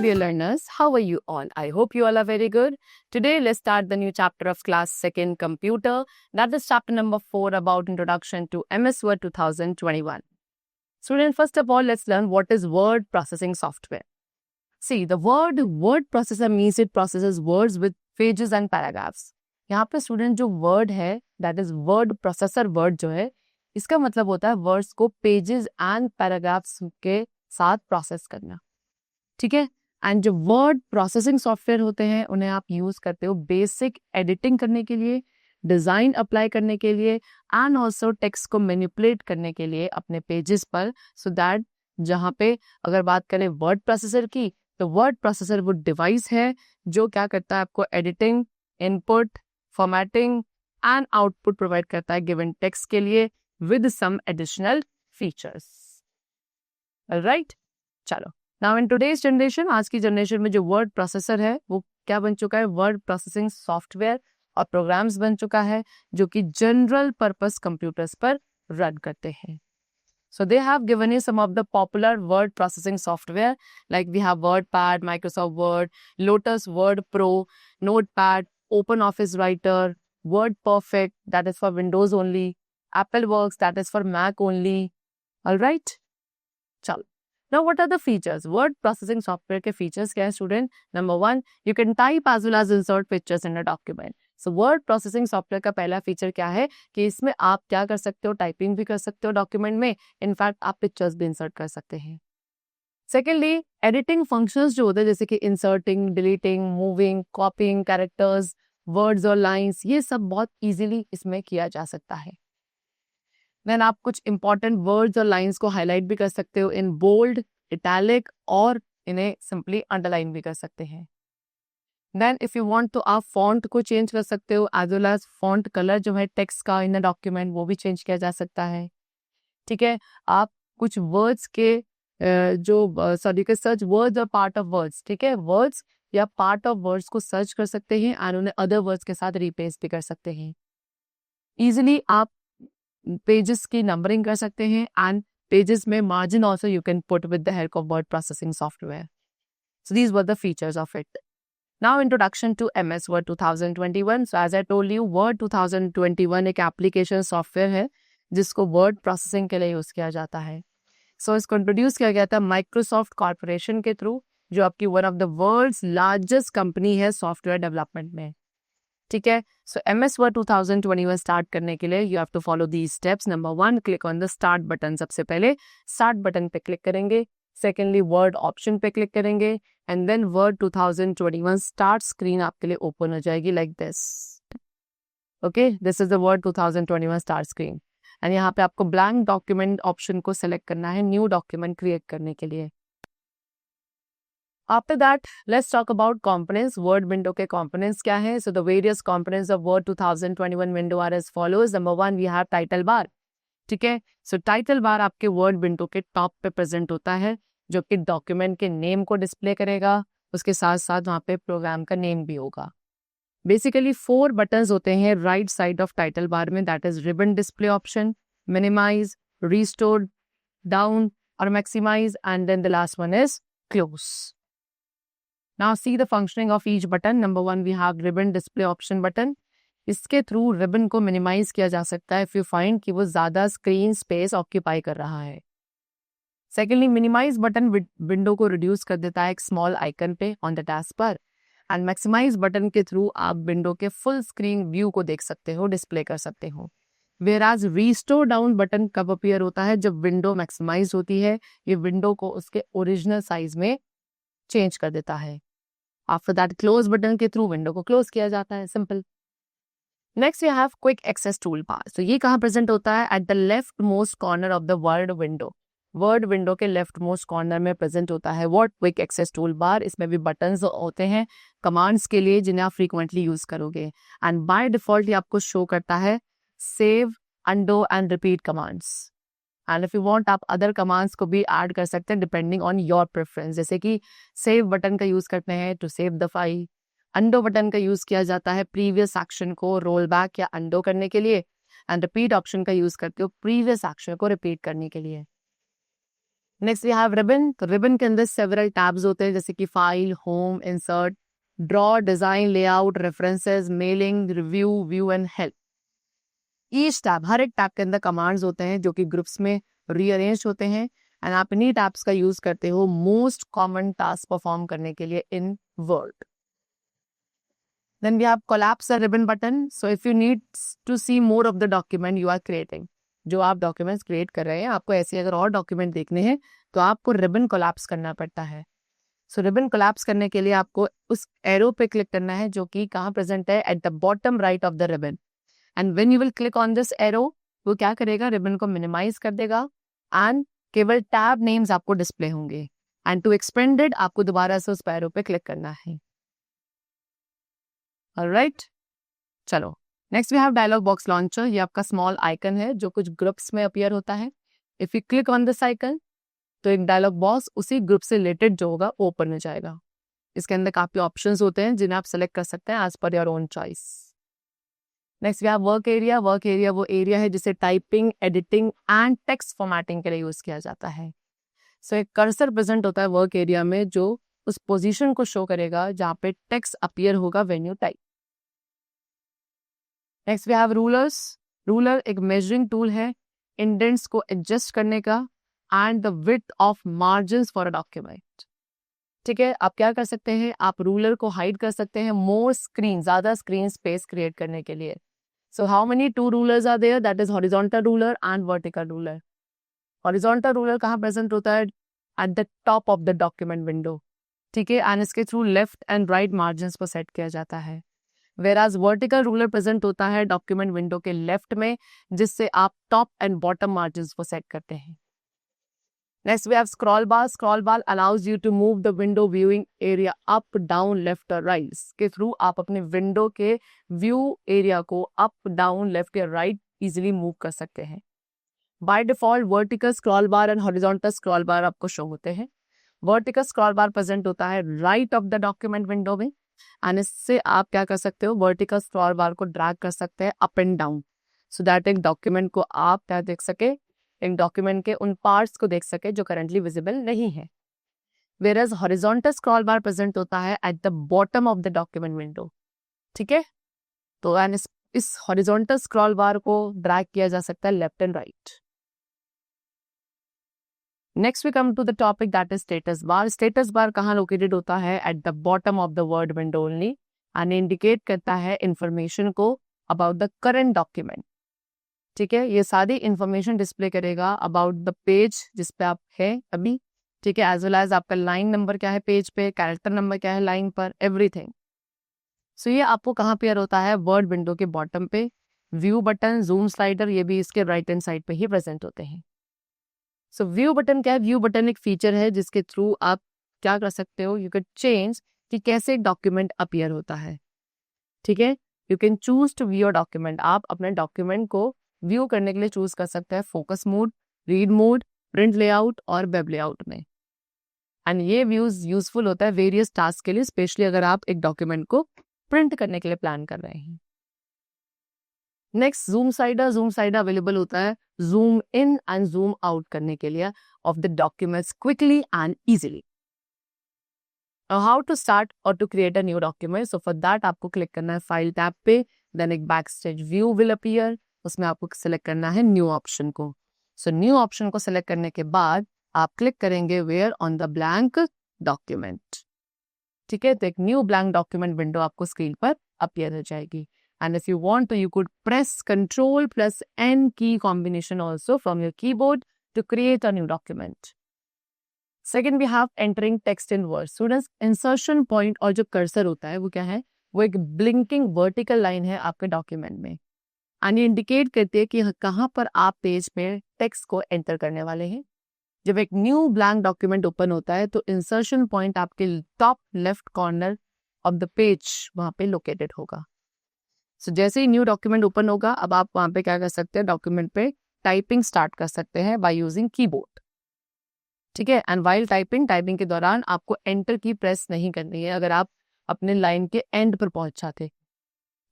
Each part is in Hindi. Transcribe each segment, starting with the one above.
Hello dear learners, how are you all? I hope you all are very good. Today let's start the new chapter of class 2nd computer. That is chapter number 4 about introduction to MS Word 2021. Student, first of all let's learn what is word processing software. See, the word processor means it processes words with pages and paragraphs. यहाँ पे स्टूडेंट जो वर्ड है that is word processor word जो है इसका मतलब होता है वर्ड्स को पेजेस एंड पैराग्राफ्स के साथ प्रोसेस करना. ठीक है. एंड जो वर्ड प्रोसेसिंग सॉफ्टवेयर होते हैं उन्हें आप यूज करते हो बेसिक एडिटिंग करने के लिए, डिजाइन अप्लाई करने के लिए एंड ऑल्सो टेक्स्ट को मैनिपुलेट करने के लिए अपने पेजेस पर. सो दैट जहाँ पे अगर बात करें वर्ड प्रोसेसर की तो वर्ड प्रोसेसर वो डिवाइस है जो क्या करता है आपको editing, input, formatting and output provide करता है गिवन टेक्स्ट के लिए with some additional features. Right. चलो, नाउ इन टुडेज जनरेशन, आज की जनरेशन में जो वर्ड प्रोसेसर है वो क्या बन चुका है, वर्ड प्रोसेसिंग सॉफ्टवेयर और प्रोग्राम्स बन चुका है जो कि जनरल पर्पस कंप्यूटर्स पर रन करते हैं. So they have given you some of the popular word processing software like we have WordPad, Microsoft Word, Lotus Word Pro, Notepad, OpenOffice Writer, WordPerfect that is for Windows only, AppleWorks that is for Mac only. All right? चलो. Now what are the features? Word processing software के features क्या है student? Number 1, you can type as well as insert pictures in a document. So word processing software का पहला फीचर क्या है कि इसमें आप क्या कर सकते हो, टाइपिंग भी कर सकते हो डॉक्यूमेंट में, इनफैक्ट आप पिक्चर्स भी इंसर्ट कर सकते हैं. सेकेंडली, एडिटिंग फंक्शंस जो होते हैं जैसे कि inserting, deleting, moving, कॉपिंग characters, words और लाइंस, ये सब बहुत इजीली इसमें किया जा सकता है. देन आप कुछ इंपॉर्टेंट वर्ड्स और लाइंस को हाईलाइट भी कर सकते हो इन बोल्ड, इटैलिक और इन्हें सिंपली अंडरलाइन भी कर सकते हैं. देन इफ यू वांट तो आप फॉन्ट को चेंज कर सकते हो as well as font colour जो है टेक्स्ट का इन अ डॉक्यूमेंट वो भी चेंज किया जा सकता है. ठीक है. आप कुछ वर्ड्स के के सर्च वर्ड्स और पार्ट ऑफ वर्ड्स, ठीक है, वर्ड्स या पार्ट ऑफ वर्ड्स को सर्च कर सकते हैं एंड उन्हें अदर वर्ड्स के साथ रिप्लेस भी कर सकते हैं. इजिली आप पेजेस की नंबरिंग कर सकते हैं एंड पेजेस में margin also you can put with the help of word processing software. So these were the features of it. Now introduction to MS Word 2021. So as I told you, Word 2021 एक एप्लीकेशन सॉफ्टवेयर है जिसको वर्ड प्रोसेसिंग के लिए यूज किया जाता है. सो इसको इंट्रोड्यूस किया गया था माइक्रोसॉफ्ट कॉर्पोरेशन के थ्रू जो आपकी one of the world's largest company है सॉफ्टवेयर डेवलपमेंट में. ठीक है. सो MS Word 2021 स्टार्ट करने के लिए you have to follow these steps. Number 1, click on the start button. सबसे पहले स्टार्ट बटन पे क्लिक करेंगे. सेकेंडली वर्ड ऑप्शन पे क्लिक करेंगे and then word 2021 start screen आपके लिए ओपन हो जाएगी like this. Okay, this is the word 2021 start screen and यहाँ पे आपको ब्लैंक डॉक्यूमेंट ऑप्शन को सेलेक्ट करना है न्यू डॉक्यूमेंट क्रिएट करने के लिए. After that let's talk about components. Word window के कंपोनेंट्स क्या है? So the various components of word 2021 window are as follows. Number 1, we have title bar. ठीक है. सो टाइटल बार आपके वर्ड विंडो के टॉप पे प्रेजेंट होता है जो कि डॉक्यूमेंट के नेम को डिस्प्ले करेगा. उसके साथ साथ वहाँ पे प्रोग्राम का नेम भी होगा. बेसिकली 4 बटन्स होते हैं right side of title bar में. That is ribbon display option, minimize, restore, down और maximize and then the last one is close. Now see the functioning of each button. Number 1, we have ribbon display option button. इसके थ्रू रिबन को मिनिमाइज किया जा सकता है इफ यू फाइंड कि वो ज्यादा स्क्रीन स्पेस ऑक्यूपाई कर रहा है. सेकेंडली, मिनिमाइज बटन विंडो को रिड्यूस कर देता है एक स्मॉल आइकन पे ऑन द टास्क पर. एंड मैक्सिमाइज बटन के थ्रू आप विंडो के फुल स्क्रीन व्यू को देख सकते हो, डिस्प्ले कर सकते हो. वेयरएज रिस्टोर डाउन बटन कब अपीयर होता है? जब विंडो मैक्सिमाइज होती है. ये विंडो को उसके ओरिजिनल साइज में चेंज कर देता है. आफ्टर दैट क्लोज बटन के थ्रू विंडो को क्लोज किया जाता है. Simple. Next we have quick access tool bar. तो ये कहाँ प्रेजेंट होता है? At the left most corner of the word window. Word window के लेफ्ट मोस्ट कॉर्नर में प्रेजेंट होता है what? Quick access tool bar. इसमें भी बटन्स होते हैं कमांड्स के लिए जिन्हें आप फ्रीक्वेंटली यूज करोगे एंड बाय डिफॉल्ट ये आपको शो करता है save, undo and repeat commands. And if you want आप अदर कमांड्स को भी ऐड कर सकते हैं डिपेंडिंग ऑन योर प्रेफरेंस. जैसे कि सेव बटन का यूज करते हैं to save the file. Undo button का यूज किया जाता है प्रीवियस एक्शन को रोल बैक या अंडो करने के लिए. एंड रिपीट ऑप्शन का यूज करते हो प्रीवियस एक्शन को रिपीट करने के लिए. Next we have ribbon. तो रिबन के अंदर सेवरल टैब्स होते हैं, जैसे कि file, home, insert, draw, design, layout, references, mailing, review, view and help. Each tab, हर एक टैब के अंदर कमांड्स होते हैं जो कि ग्रुप्स में रीअरेंज होते हैं, एंड आप इन्हीं टैब्स का यूज करते हो मोस्ट कॉमन टास्क परफॉर्म करने के लिए इन word. Then we have collapse the ribbon button. So if you need to see more of the document you are creating, जो आप डॉक्यूमेंट्स क्रिएट कर रहे हैं, आपको ऐसे अगर और डॉक्यूमेंट देखने हैं तो आपको रिबन कोलैप्स करना पड़ता है। सो रिबन कोलैप्स करने के लिए आपको उस एरो पे क्लिक करना है जो कि कहाँ प्रेजेंट है, at the bottom right of the ribbon, and when you will click on this arrow, वो क्या करेगा, रिबन को मिनिमाइज कर देगा एंड केवल टैब नेम्स आपको डिस्प्ले होंगे, एंड टू एक्सपेंड इट आपको दोबारा से उस एरो पे क्लिक करना है। ऑलराइट, चलो next we have dialog box launcher. ये आपका स्मॉल आइकन है जो कुछ ग्रुप्स में अपीयर होता है। If you click on this icon तो एक डायलॉग बॉक्स उसी ग्रुप से रिलेटेड जो होगा ओपन हो जाएगा। इसके अंदर काफी ऑप्शंस होते हैं जिन्हें आप सेलेक्ट कर सकते हैं as per your own choice. Next we have work area. Work area वो एरिया है जिसे typing, editing and text formatting के लिए यूज किया जाता है। सो एक कर्सर प्रेजेंट होता है वर्क एरिया में जो उस पोजीशन को शो करेगा जहाँ पे टेक्स्ट अपीयर होगा when you type. Next we have rulers. Ruler एक मेजरिंग टूल है इंडेंट्स को एडजस्ट करने का and the width of margins for a document. ठीक है, आप क्या कर सकते हैं, आप रूलर को हाइड कर सकते हैं मोर स्क्रीन, ज्यादा स्क्रीन स्पेस क्रिएट करने के लिए। So how many two rulers are there, that is horizontal ruler and vertical ruler. Horizontal ruler कहाँ प्रेजेंट होता है, at the top of the document window. ठीक है, एंड इसके through left and right margins को सेट किया जाता है। वेराज वर्टिकल रूलर प्रेजेंट होता है डॉक्यूमेंट विंडो के लेफ्ट में, जिससे आप टॉप एंड बॉटम मार्जिन्स को सेट करते हैं। Next we have scroll bar. Scroll bar allows you to move the window viewing area up, down, left और राइट। के थ्रू आप अपने विंडो के व्यू एरिया को अप, डाउन, लेफ्ट या राइट इजिली मूव कर सकते हैं। By default vertical scroll bar and horizontal scroll bar आपको शो होते हैं। वर्टिकल स्क्रॉल बार प्रेजेंट होता है right of the document window में, एंड इससे आप क्या कर सकते हो, वर्टिकल स्क्रॉल बार को ड्रैग कर सकते हैं up and down, so that एक डॉक्यूमेंट को आप क्या देख सके, एक डॉक्यूमेंट के उन पार्ट्स को देख सके जो करंटली विजिबल नहीं है। वेयरएज हॉरिजॉन्टल स्क्रॉल बार प्रेजेंट होता है at the bottom of the document window. ठीक है, तो एंड इस हॉरिजॉन्टल स्क्रॉल बार को ड्रैग किया जा सकता है left and right. Next we come to the topic that is status bar. Status bar कहाँ लोकेटेड होता है, at the bottom of the word window only, and indicate करता है इंफॉर्मेशन को अबाउट द करंट डॉक्यूमेंट। ठीक है, ये सारी इंफॉर्मेशन डिस्प्ले करेगा अबाउट द पेज जिस पे आप है अभी। ठीक है, एज वेल एज आपका लाइन नंबर क्या है पेज पे, कैरेक्टर नंबर क्या है लाइन पर, एवरीथिंग। सो ये आपको कहाँ पेयर होता है, वर्ड विंडो के बॉटम पे। व्यू बटन, जूम स्लाइडर ये भी इसके राइट हैंड साइड पे ही प्रेजेंट होते हैं। सो व्यू बटन क्या है, व्यू बटन एक फीचर है जिसके थ्रू आप क्या कर सकते हो, यू कैन चेंज कि कैसे डॉक्यूमेंट अपीयर होता है। ठीक है, you can choose to view your document. आप अपने डॉक्यूमेंट को व्यू करने के लिए चूज कर सकते हैं focus mode, read mode, print layout और वेब लेआउट में। एंड ये व्यूज यूजफुल होता है वेरियस टास्क के लिए, स्पेशली अगर आप एक डॉक्यूमेंट को प्रिंट करने के लिए प्लान कर रहे हैं। Next zoom slider. Zoom slider available होता है zoom in and zoom out करने के लिए of the documents quickly and easily. How to start और to create a new document, so for that आपको क्लिक करना है फाइल टैब पे, देन एक बैकस्टेज व्यू विल अपीयर, उसमें आपको सिलेक्ट करना है न्यू ऑप्शन को। सो न्यू ऑप्शन को सिलेक्ट करने के बाद आप क्लिक करेंगे where on the blank document. ठीक है, तो एक न्यू ब्लैंक डॉक्यूमेंट विंडो आपको स्क्रीन पर अपीयर हो जाएगी। And if you want to, you could press Ctrl plus N key combination also from your keyboard to create a new document. Second, we have entering text in words. Students, insertion point और जो cursor होता है वो क्या है, वो एक blinking vertical line है आपके document में, and ये indicate करती है कि कहाँ पर आप पेज में text को enter करने वाले हैं। जब एक new blank document open होता है तो insertion point आपके top left corner of the page वहाँ पे located होगा। सो जैसे ही न्यू डॉक्यूमेंट ओपन होगा, अब आप वहां पे क्या कर सकते हैं, डॉक्यूमेंट पे टाइपिंग स्टार्ट कर सकते हैं बाय यूजिंग कीबोर्ड। ठीक है, एंड वाइल टाइपिंग के दौरान आपको एंटर की प्रेस नहीं करनी है अगर आप अपने लाइन के एंड पर पहुंच जाते।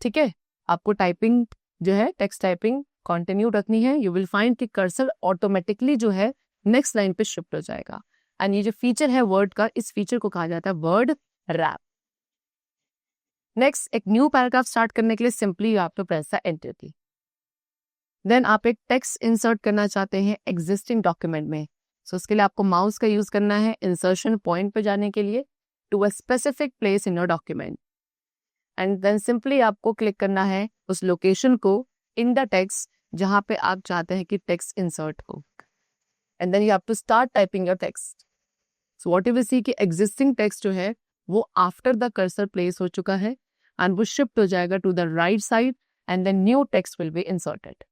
ठीक है, आपको टाइपिंग जो है टेक्स्ट टाइपिंग कंटिन्यू रखनी है। यू विल फाइंड कि कर्सर ऑटोमेटिकली जो है नेक्स्ट लाइन पे शिफ्ट हो जाएगा। एंड ये जो फीचर है वर्ड का, इस फीचर को कहा जाता है वर्ड रैप। नेक्स्ट, एक न्यू पैराग्राफ स्टार्ट करने के लिए simply you have to press the enter key. Then आप एक टेक्स्ट इंसर्ट करना चाहते हैं एग्जिस्टिंग डॉक्यूमेंट में, सो उसके लिए आपको माउस का यूज करना है इंसर्शन पॉइंट पे जाने के लिए to a specific place in your document, and then simply आपको क्लिक करना है उस लोकेशन को इन द टेक्स्ट जहां पे आप चाहते हैं कि टेक्स्ट इंसर्ट हो, and then you have to start typing your text. So what you will see कि एग्जिस्टिंग टेक्स्ट जो है वो आफ्टर द कर्सर प्लेस हो चुका है एंड वो शिफ्ट हो जाएगा to the right side and then new text will be inserted.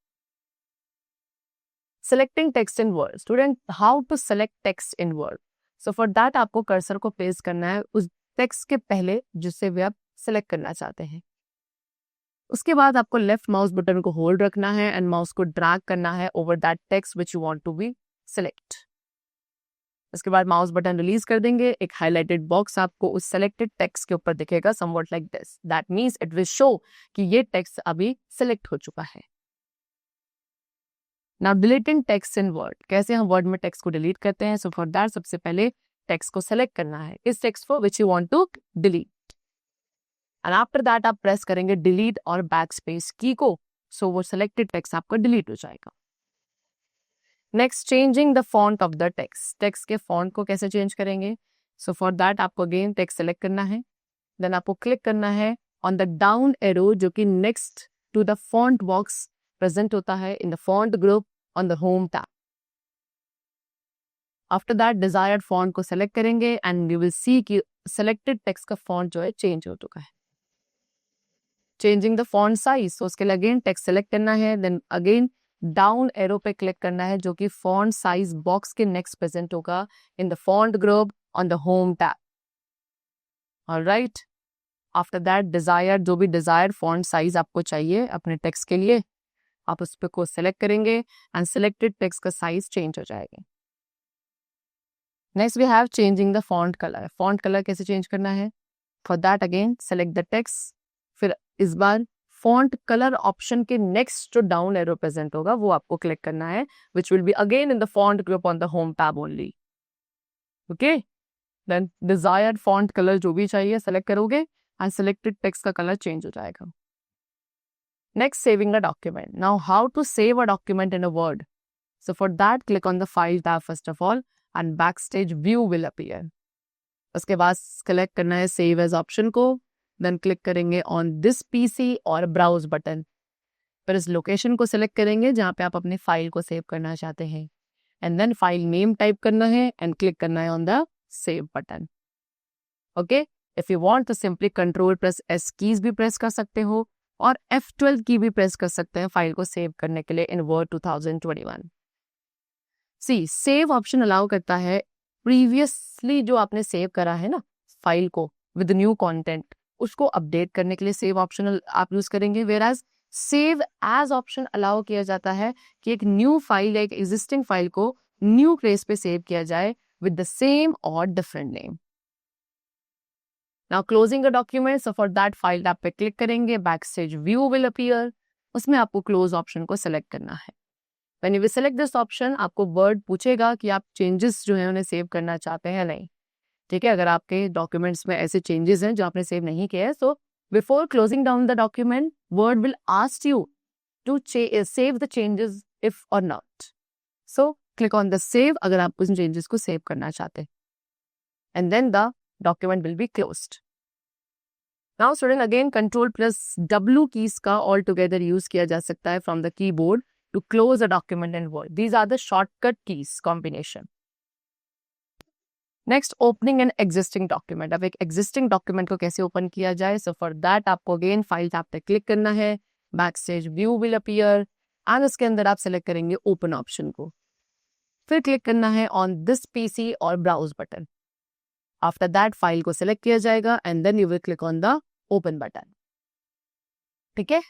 Selecting text in Word. Student, how to select text in Word? So for that आपको कर्सर को प्लेस करना है उस टेक्स्ट के पहले जिससे भी आप सेलेक्ट करना चाहते हैं। उसके बाद आपको लेफ्ट माउस बटन को होल्ड रखना है एंड माउस को ड्रैग करना है over that text which you want to be select. उसके बाद माउस बटन रिलीज कर देंगे, एक हाईलाइटेड बॉक्स आपको उस सेलेक्टेड टेक्स्ट के ऊपर दिखेगा somewhat like this. That means it will show कि ये टेक्स्ट अभी सेलेक्ट हो चुका है। Now deleting text in word, कैसे हम वर्ड में टेक्स्ट को डिलीट करते हैं? सो फॉर दैट सबसे पहले टेक्स्ट को सेलेक्ट करना है, इस टेक्स्ट को which you want to delete, and after that आप प्रेस करेंगे डिलीट और बैक स्पेस की को, सो वो सेलेक्टेड टेक्स्ट आपका डिलीट हो जाएगा। Next, changing the font of the text, text के फॉन्ट को कैसे चेंज करेंगे? सो फॉर दैट आपको अगेन टेक्स्ट सेलेक्ट करना है, देन आपको क्लिक करना है ऑन द डाउन एरो जो कि next to the font box present होता है in the font group on the home tab. After that desired font को सेलेक्ट करेंगे एंड यू विल सी कि सेलेक्टेड टेक्स्ट का फॉन्ट जो है चेंज हो चुका है। चेंजिंग द फॉन्ट साइज, तो उसके लिए अगेन टेक्स्ट सेलेक्ट करना है, देन अगेन डाउन एरो पे क्लिक करना है जो कि फॉन्ट साइज बॉक्स के नेक्स्ट प्रेजेंट होगा इन the font group on the home tab. Alright, after that desired जो भी डिजायर्ड फॉन्ट साइज आपको चाहिए अपने टेक्स्ट के लिए आप उस पे को सेलेक्ट करेंगे एंड सेलेक्टेड टेक्स्ट का साइज चेंज हो जाएगा। Next we have changing the font colour, font colour कैसे चेंज करना है? For that again select the text, फिर इस बार फॉन्ट कलर ऑप्शन के नेक्स्ट जो डाउन एरो प्रेजेंट होगा वो आपको क्लिक करना है which will be again in the font group on the home tab only. Okay, then desired font colour जो भी चाहिए सेलेक्ट करोगे एंड सेलेक्टेड टेक्स्ट का कलर चेंज हो जाएगा। Next, saving a document. Now, how to save a document in a Word? So for that, click on the File tab first of all, and Backstage View will appear. उसके बाद select करना है Save as option को, then click करेंगे on this PC और Browse button. फिर इस location को select करेंगे जहाँ पे आप अपनी फाइल को सेव करना चाहते हैं, and then file name type करना है and click करना है on the Save button. Okay? If you want to simply Control press S keys भी press कर सकते हो और F12 की भी प्रेस कर सकते हैं फाइल को सेव करने के लिए इन वर्ड 2021। सी सेव ऑप्शन अलाउ करता है प्रीवियसली जो आपने सेव करा है ना फाइल को विद न्यू कंटेंट, उसको अपडेट करने के लिए सेव ऑप्शन आप यूज करेंगे, whereas save as option allow किया जाता है कि एक न्यू फाइल या एक एग्जिस्टिंग फाइल को न्यू प्लेस पे सेव किया जाए विद द सेम और different name. Now closing a document, so for that file tab पे क्लिक करेंगे, Backstage View will appear, उसमें आपको close option को select करना है। When you will select this option, आपको Word पूछेगा कि आप changes जो हैं उन्हें सेव करना चाहते हैं या नहीं। ठीक है, अगर आपके डॉक्यूमेंट्स में ऐसे चेंजेस हैं जो आपने सेव नहीं किए हैं, so before closing down the document, Word will ask you to save the changes if or not. So click on the save अगर आप उन changes को सेव करना चाहते हैं, and then the document will be closed. Now student, again Control plus W keys का all together use किया जा सकता है from the keyboard to close a document in Word. These are the shortcut keys combination. Next, opening an existing document. अब एक existing document को कैसे open किया जाए? So for that आपको again file tab पे click करना है, Backstage View will appear and उसके अंदर आप select करेंगे open option को, फिर click करना है on this PC और browse button. After that file को select किया जाएगा and then you will click on the open button. ठीक है,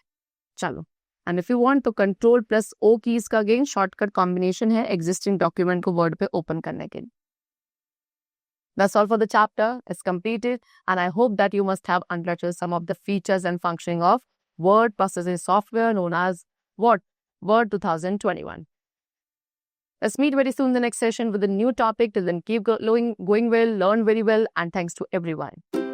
चलो, and if you want तो Control plus O keys का again shortcut combination है existing document को Word पे open करने के लिए। That's all for the chapter. It's completed and I hope that you must have understood some of the features and functioning of word processing software known as what? Word 2021. Let's meet very soon in the next session with a new topic. Till then, keep going well, learn very well, and thanks to everyone.